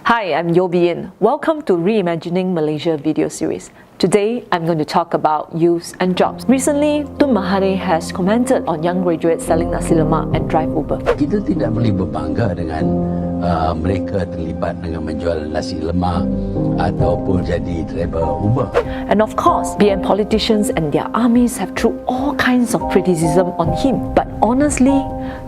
Hi, I'm Yeo Bee Yin. Welcome to Reimagining Malaysia video series. Today, I'm going to talk about youth and jobs. Recently, Tun Mahathir has commented on young graduates selling nasi lemak and drive Uber. Kita tidak boleh berbangga dengan mereka terlibat dengan menjual nasi lemak ataupun jadi driver Uber. And of course, BN politicians and their armies have thrown all kinds of criticism on him. But honestly,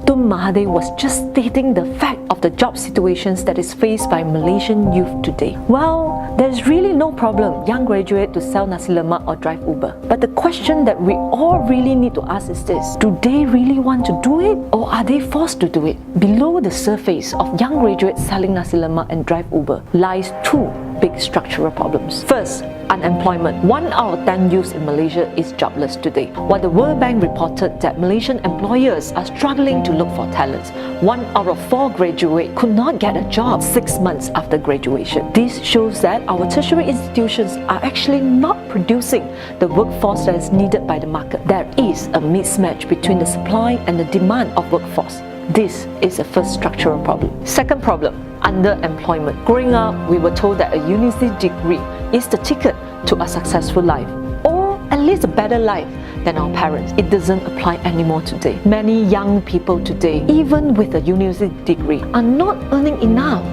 Tun Mahathir was just stating the fact of the job situations that is faced by Malaysian youth today. Well, there's really no problem young graduate to sell nasi lemak or drive Uber. But the question that we all really need to ask is this: do they really want to do it, or are they forced to do it? Below the surface of young graduates selling nasi lemak and drive Uber lies two big structural problems. First, unemployment. 1 out of 10 youths in Malaysia is jobless today. While the World Bank reported that Malaysian employers are struggling to look for talents, 1 out of 4 graduates could not get a job 6 months after graduation. This shows that our tertiary institutions are actually not producing the workforce that is needed by the market. There is a mismatch between the supply and the demand of workforce. This is the first structural problem. Second problem, underemployment. Growing up, we were told that a university degree is the ticket to a successful life, or at least a better life than our parents. It doesn't apply anymore today. Many young people today, even with a university degree, are not earning enough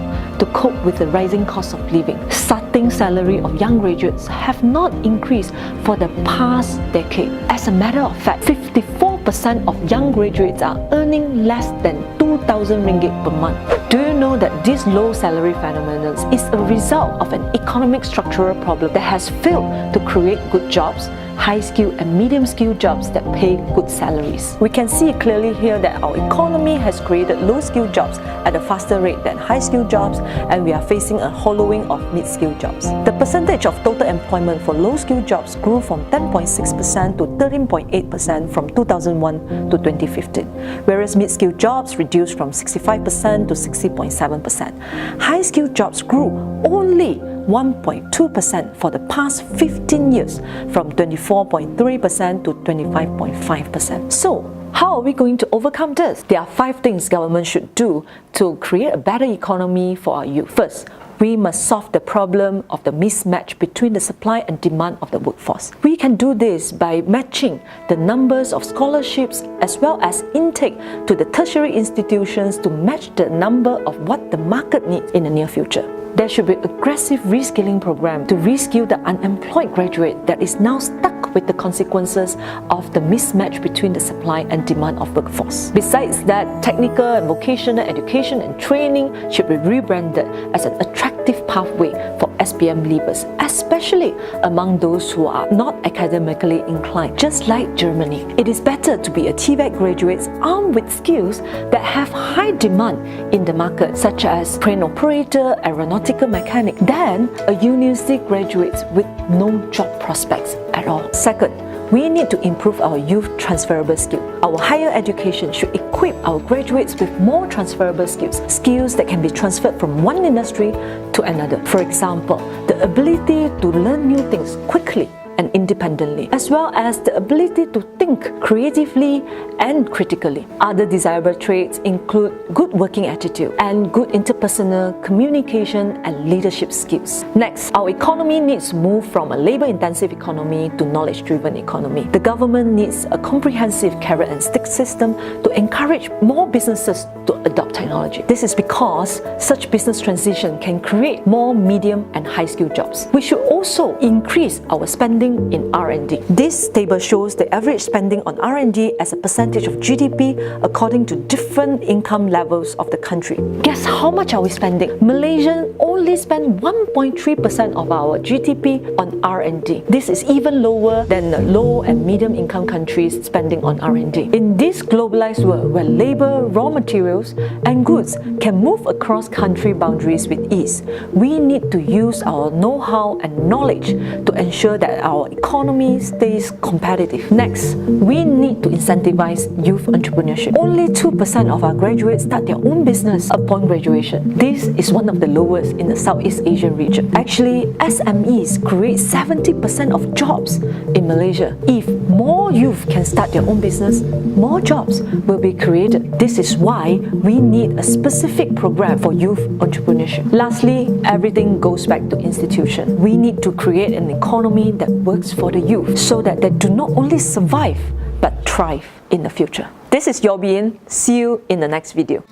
to cope with the rising cost of living. Starting salary of young graduates have not increased for the past decade. As a matter of fact, 54% of young graduates are earning less than 2,000 ringgit per month. Do you know that this low salary phenomenon is a result of an economic structural problem that has failed to create good jobs, high-skilled and medium-skilled jobs that pay good salaries? We can see clearly here that our economy has created low-skilled jobs at a faster rate than high-skilled jobs, and we are facing a hollowing of mid-skilled jobs. The percentage of total employment for low-skilled jobs grew from 10.6% to 13.8% from 2001 to 2015, whereas mid-skilled jobs reduced from 65% to 60.7%. High-skilled jobs grew only 1.2% for the past 15 years, from 24.3% to 25.5%. So, how are we going to overcome this? There are 5 things government should do to create a better economy for our youth. First, we must solve the problem of the mismatch between the supply and demand of the workforce. We can do this by matching the numbers of scholarships as well as intake to the tertiary institutions to match the number of what the market needs in the near future. There should be aggressive reskilling program to reskill the unemployed graduate that is now stuck with the consequences of the mismatch between the supply and demand of workforce. Besides that, technical and vocational education and training should be rebranded as an attractive pathway for SPM leavers, especially among those who are not academically inclined, just like Germany. It is better to be a TVET graduate armed with skills that have high demand in the market, such as crane operator, aeronautical mechanic, than a university graduate with no job prospects at all. Second, we need to improve our youth transferable skills. Our higher education should equip our graduates with more transferable skills that can be transferred from one industry to another. For example, the ability to learn new things quickly and independently, as well as the ability to think creatively and critically. Other desirable traits include good working attitude and good interpersonal communication and leadership skills. Next, our economy needs to move from a labor-intensive economy to knowledge-driven economy. The government needs a comprehensive carrot and stick system to encourage more businesses to adopt technology. This is because such business transition can create more medium and high-skilled jobs. We should also increase our spending in R&D. This table shows the average spending on R&D as a percentage of GDP according to different income levels of the country. Guess how much are we spending? Malaysians only spend 1.3% of our GDP on R&D. This is even lower than the low and medium income countries spending on R&D. In this globalized world where labor, raw materials and goods can move across country boundaries with ease, we need to use our know-how and knowledge to ensure that our economy stays competitive. Next, we need to incentivize youth entrepreneurship. Only 2% of our graduates start their own business upon graduation. This is one of the lowest in the Southeast Asian region. Actually, SMEs create 70% of jobs in Malaysia. If more youth can start their own business, more jobs will be created. This is why we need need a specific program for youth entrepreneurship. Lastly, everything goes back to institution. We need to create an economy that works for the youth so that they do not only survive but thrive in the future. This is Yeo Bee Yin. See you in the next video.